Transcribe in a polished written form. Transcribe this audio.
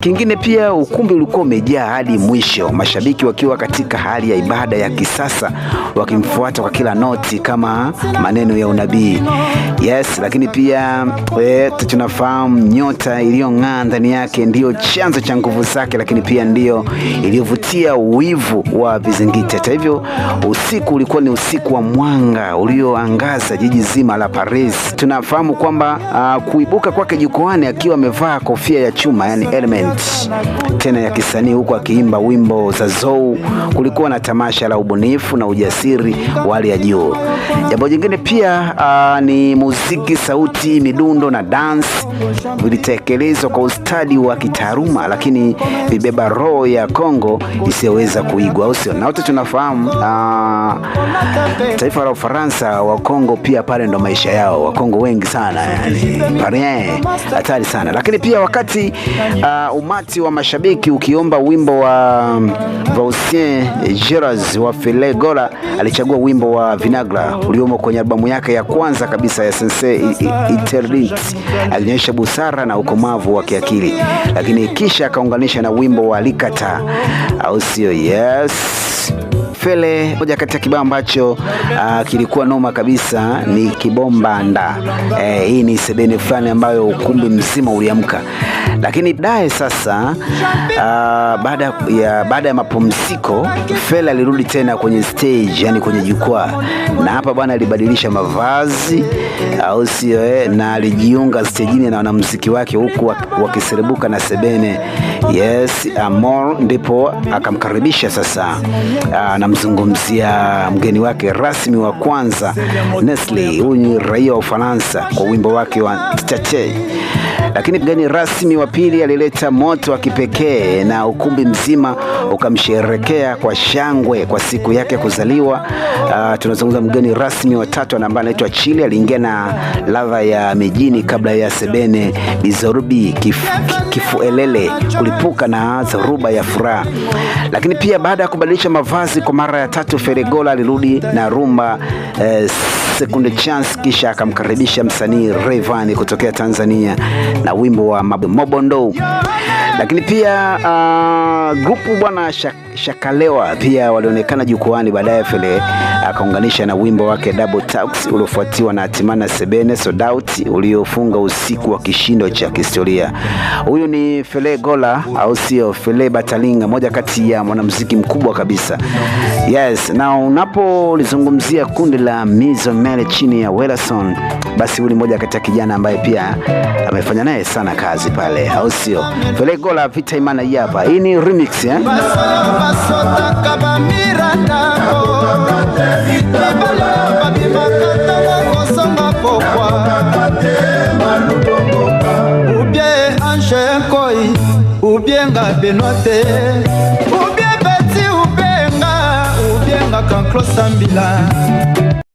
Kingine pia ukumbi ulikuwa umejaa hadi mwisho, mashabiki wakiwa katika hali ya ibada ya kisasa wakimfuata kwa kila noti kama maneno ya unabii. Yes, lakini pia tunafahamu nyota iliyong'aa ndani yake ndiyo chanzo cha nguvu zake, lakini pia ndiyo iliyovutia wivu wa vizingiti. Hata hivyo, usiku ulikuwa ni usiku wa mwanga ulioangaza jiji zima la Paris. Tunafahamu kwamba kuibuka kwake jukwani akiwa amevaa kofia ya chuma, yani element tena ya kisanii, huku akiimba wimbo za Zou, kulikuwa na tamasha la ubunifu na ujasiri wa hali ya juu. Jambo jingine pia ni muziki, sauti, midundo na dance vilitekelezwa kwa ustadi wa kitaaluma, lakini vibeba roho ya Kongo isiyoweza kuigwa, au sio? Na wote tunafahamu taifa la Ufaransa, wa Kongo pia pale ndo maisha yao, wa Kongo wengi sana, yani Paris hatari sana. Lakini pia wakati umati wa mashabiki ukiomba wimbo wa Vausien Geras wa Fele Gola, alichagua wimbo wa Vinagra uliomo kwenye albamu yake ya kwanza kabisa ya Sensei Interdit. Alionyesha busara na ukomavu wa kiakili, lakini kisha akaunganisha na wimbo wa Likata, au sio? Yes, Fele, moja kati ya kibao ambacho kilikuwa noma kabisa ni Kibombanda. Hii ni sebene fulani ambayo ukumbi mzima uliamka. Lakini baadaye sasa, baada ya mapumziko, Fele alirudi tena kwenye stage, yani kwenye jukwaa, na hapa bwana alibadilisha mavazi, au sio? Na alijiunga stagini na wanamuziki wake huku wakiserebuka na sebene. Yes, Amor, ndipo akamkaribisha sasa, namzungumzia mgeni wake rasmi wa kwanza Nestle, huyu ni raia wa Ufaransa, kwa wimbo wake wa Tate. Lakini mgeni rasmi wa pili alileta moto wa kipekee na ukumbi mzima ukamsherehekea kwa shangwe kwa siku yake kuzaliwa. Tunazungumza mgeni rasmi wa tatu ambaye anaitwa Chile, aliingia na ladha ya mijini kabla ya sebene bizorubi kifuelele kulipuka na dharuba ya furaha. Lakini pia baada ya kubadilisha mavazi kwa mara ya tatu, Fele Gola alirudi na rumba Sekunde Chance, kisha akamkaribisha msanii Rayvanny kutokea Tanzania na wimbo wa Mobondo. Lakini pia grupu bwana Shakalewa pia walionekana jukwani. Baadaye Fele akaunganisha na wimbo wake Double Tax uliofuatiwa na Timana Sebene Sold Out uliofunga usiku wa kishindo cha kihistoria. Huyu ni Fele Gola, au sio? Fele Batalinga, moja kati ya mwanamuziki mkubwa kabisa. Yes, na unapolizungumzia kundi la Mizo Mele chini ya Welason, basi huyu ni moja kati ya kijana ambaye pia amefanya naye sana kazi pale, au sio? Fele Gola, Vita Imana hapa. Hii ni remix, Ubienga Benoite, Ubie Beti Ubenga, Ubienga Kanklo Sambila.